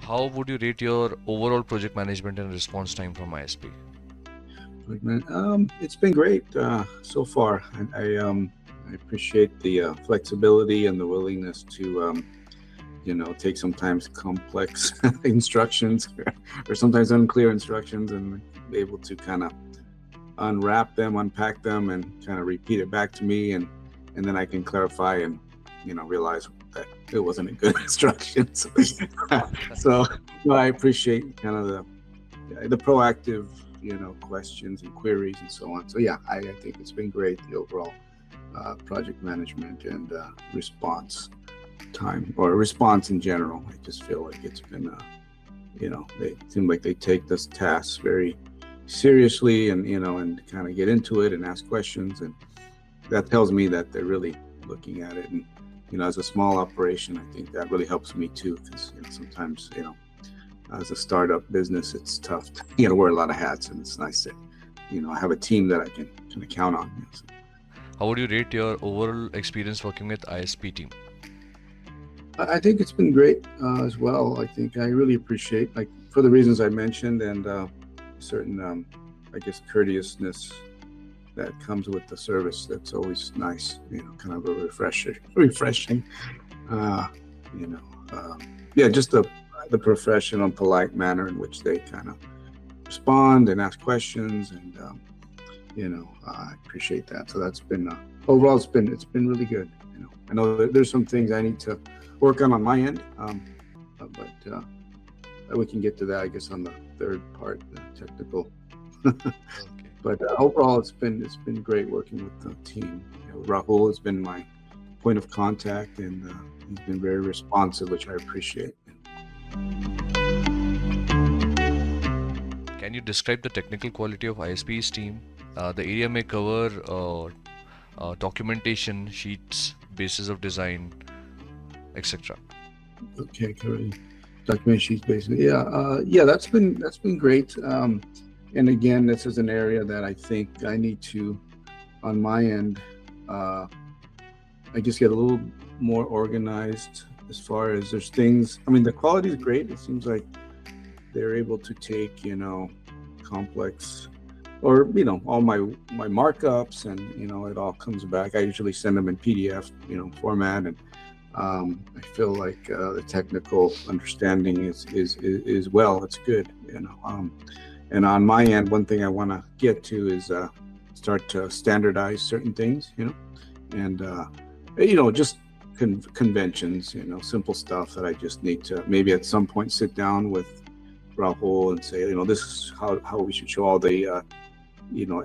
How would you rate your overall project management and response time from ISP? It's been great so far. I appreciate the flexibility and the willingness to take sometimes complex instructions or sometimes unclear instructions and be able to kind of unwrap them, unpack them, and kind of repeat it back to me, and then I can clarify and realize that it wasn't a good instruction. So I appreciate kind of the proactive questions and queries and so on. So yeah, I think it's been great, the overall project management and response time, or response in general. I just feel like it's been they seem like they take this task very seriously, and and kind of get into it and ask questions, and that tells me that they're really looking at it. And as a small operation, I think that really helps me too, because sometimes as a startup business, it's tough to wear a lot of hats, and it's nice that I have a team that I can kind of count on. So. How would you rate your overall experience working with ISP team? I think it's been great as well. I think I really appreciate, like, for the reasons I mentioned, and certain I guess courteousness that comes with the service. That's always nice, kind of a refreshing. Just the professional and polite manner in which they kind of respond and ask questions, and I appreciate that. So that's been overall, it's been really good. I know that there's some things I need to work on my end, but we can get to that, I guess, on the third part, the technical. Okay. But overall, it's been great working with the team. Rahul has been my point of contact, and he's been very responsive, which I appreciate. Can you describe the technical quality of ISP's team? The area may cover documentation, sheets, basis of design, etc. Okay, correct. Document sheets, basically. Yeah, that's been great. And again, this is an area that I think I need to, on my end, I just get a little more organized as far as there's things. I mean, the quality is great. It seems like they're able to take, complex, or, all my markups, and, it all comes back. I usually send them in PDF, format, and I feel like the technical understanding is well, it's good, and on my end, one thing I want to get to is start to standardize certain things, and just conventions, simple stuff that I just need to maybe at some point sit down with Rahul and say, this is how we should show all the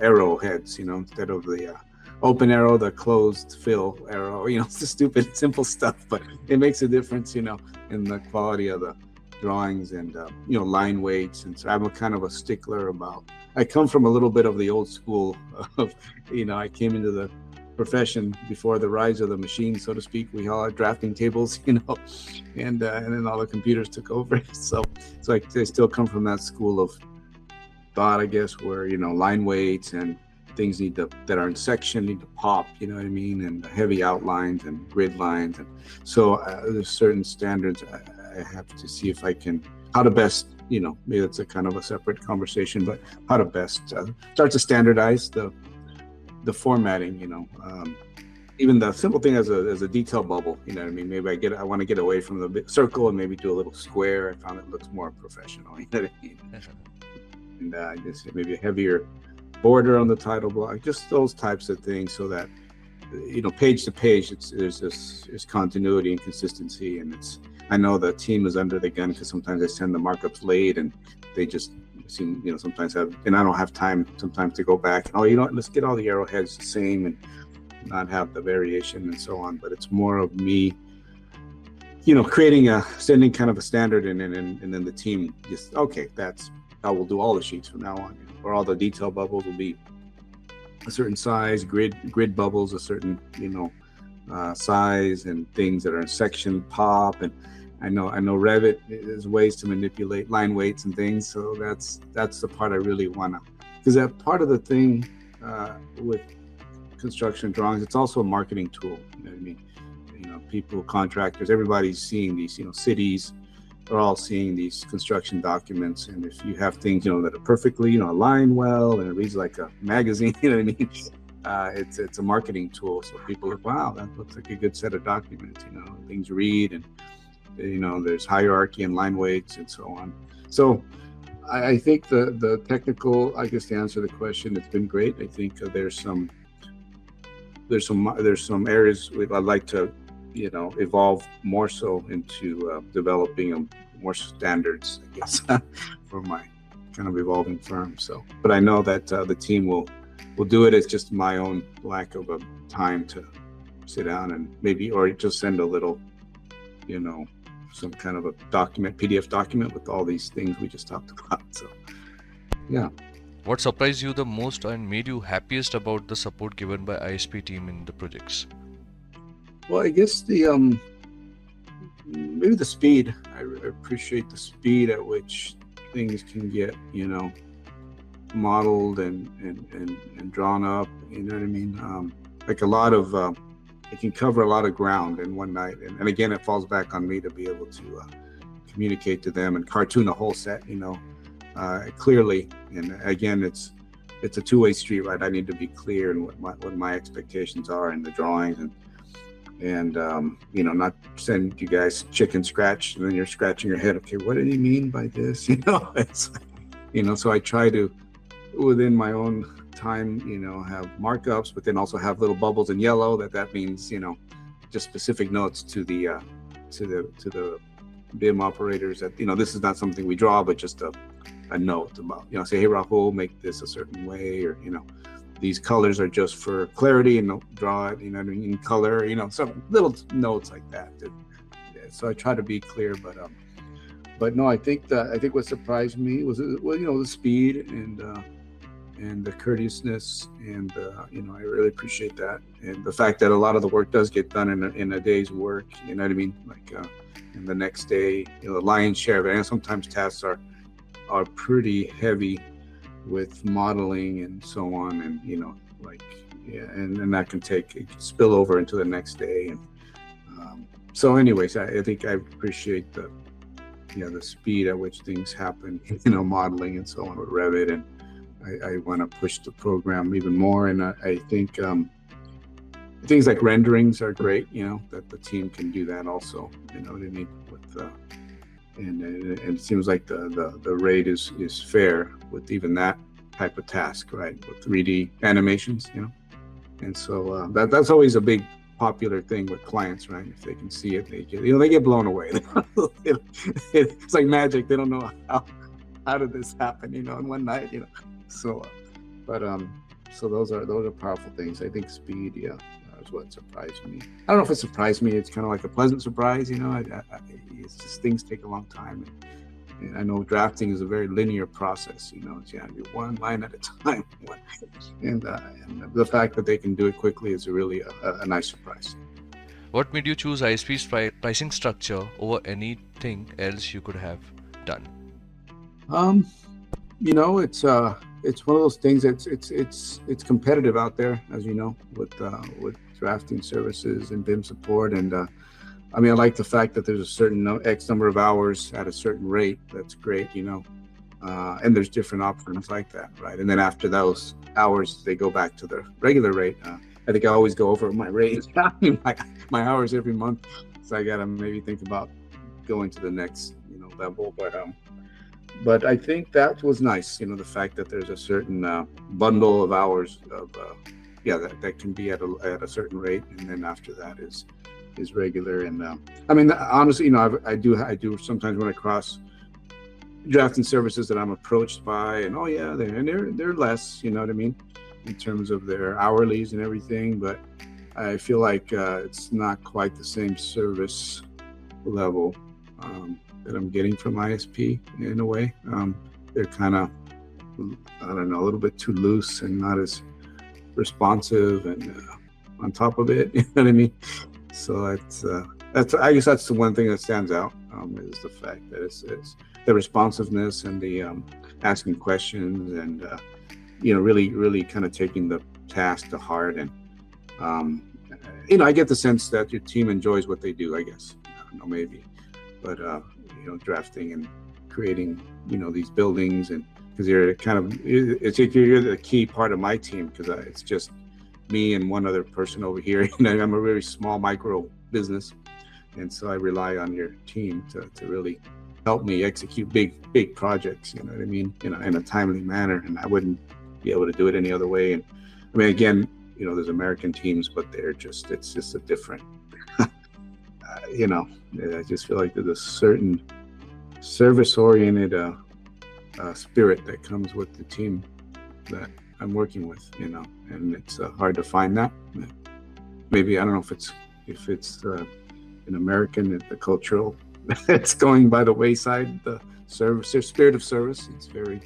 arrow heads, instead of the open arrow, the closed fill arrow. It's the stupid simple stuff, but it makes a difference, in the quality of the drawings, and line weights. And so I'm a kind of a stickler about, I come from a little bit of the old school of, I came into the profession before the rise of the machine, so to speak. We all had drafting tables, and then all the computers took over. So I still come from that school of thought, I guess, where line weights and things that are in section need to pop, you know what I mean, and heavy outlines and grid lines, and so there's certain standards I have to see if I can, how to best, maybe that's a kind of a separate conversation, but how to best start to standardize the formatting, even the simple thing as a detail bubble, you know what I mean. Maybe I want to get away from the big circle and maybe do a little square. I found it looks more professional, you know what I mean. And just maybe a heavier border on the title block, just those types of things, so that page to page, there's continuity and consistency. And I know the team is under the gun, because sometimes I send the markups late, and they just seem, sometimes and I don't have time sometimes to go back and, let's get all the arrowheads the same and not have the variation and so on. But it's more of me, sending kind of a standard, and then the team just, okay, that's how we'll do all the sheets from now on, or all the detail bubbles will be a certain size, grid bubbles a certain size, and things that are in section pop. And I know Revit, there's ways to manipulate line weights and things. So that's the part I really want to, because that part of the thing with construction drawings, it's also a marketing tool. You know what I mean? You know, people, contractors, everybody's seeing these. You know, cities are all seeing these construction documents, and if you have things, you know, that are perfectly, you know, aligned well, and it reads like a magazine, you know what I mean? It's a marketing tool. So people look, wow, that looks like a good set of documents. You know, things read, and you know, there's hierarchy and line weights and so on. So I think the technical, I guess, to answer the question, it's been great. I think there's some areas I'd like to, you know, evolve more so into developing more standards, I guess, for my kind of evolving firm. So, but I know that the team will do it. It's just my own lack of time to sit down and maybe, or just send a little, you know, some kind of a document, PDF document with all these things we just talked about. So, yeah. What surprised you the most and made you happiest about the support given by ISP team in the projects? Well, I guess the maybe the speed. I appreciate the speed at which things can get, you know, modeled and drawn up. You know what I mean? Like a lot of it can cover a lot of ground in one night, and again, it falls back on me to be able to communicate to them and cartoon a whole set, you know, clearly. And again, it's a two-way street, right? I need to be clear in what my expectations are in the drawings, and you know, not send you guys chicken scratch and then you're scratching your head. Okay, what did he mean by this? You know, it's, you know, so I try to, within my own time, you know, have markups, but then also have little bubbles in yellow. That means, you know, just specific notes to the BIM operators that, you know, this is not something we draw, but just a note about, you know, say, hey, Rahul, make this a certain way, or, you know, these colors are just for clarity, and don't draw it, you know, in color, you know, some little notes like that. Yeah, so I try to be clear, but no, I think what surprised me was, well, you know, the speed and the courteousness, and you know, I really appreciate that, and the fact that a lot of the work does get done in a day's work. You know what I mean? Like in the next day, you know, the lion's share of it. And sometimes tasks are pretty heavy with modeling and so on, and you know, like, yeah, and that can spill over into the next day. And so, anyways, I think I appreciate the speed at which things happen. You know, modeling and so on with Revit, and I want to push the program even more. And I think things like renderings are great, you know, that the team can do that also, you know what I mean? And it seems like the rate is fair with even that type of task, right? With 3D animations, you know? And so that's always a big popular thing with clients, right? If they can see it, they get blown away. It's like magic. They don't know how did this happen, you know, in one night, you know? So, so those are powerful things. I think speed, yeah, is what surprised me. I don't know if it surprised me. It's kind of like a pleasant surprise, you know. It's just things take a long time, and I know drafting is a very linear process. You know, it's one line at a time, and the fact that they can do it quickly is really a nice surprise. What made you choose ISP's pricing structure over anything else you could have done? You know, it's one of those things that's it's competitive out there, as you know, with drafting services and BIM support. And I mean, I like the fact that there's a certain X number of hours at a certain rate. That's great, you know. And there's different options like that, right? And then after those hours, they go back to their regular rate. I think I always go over my rate, my hours every month. So I gotta maybe think about going to the next, you know, level. But I think that was nice, you know, the fact that there's a certain bundle of hours of that can be at a certain rate, and then after that is regular. And I mean, honestly, you know, I do sometimes run across drafting services that I'm approached by, and they're less, you know what I mean, in terms of their hourlies and everything. But I feel like it's not quite the same service level that I'm getting from ISP in a way. They're kind of, I don't know, a little bit too loose and not as responsive and on top of it, you know what I mean? So that's I guess that's the one thing that stands out, is the fact that it's the responsiveness and the asking questions, and you know, really kind of taking the task to heart, and I get the sense that your team enjoys what they do, I guess. I don't know, maybe. But, drafting and creating, these buildings, and because you're kind of, you're the key part of my team, because it's just me and one other person over here. I'm a very small micro business. And so I rely on your team to really help me execute big projects, you know what I mean, in a timely manner. And I wouldn't be able to do it any other way. And I mean, again, there's American teams, but it's just a different, I just feel like there's a certain service-oriented spirit that comes with the team that I'm working with, and it's hard to find that. Maybe, I don't know if it's an American, the cultural, it's going by the wayside, the spirit of service. It's very,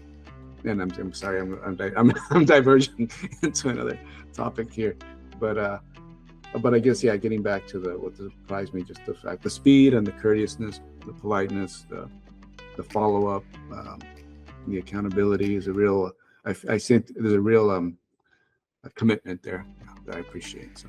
and I'm sorry, I'm diverging into another topic here, but I guess, yeah, getting back to what surprised me, just the speed and the courteousness, the politeness, the follow-up, the accountability is a real, I think there's a real commitment there that I appreciate. So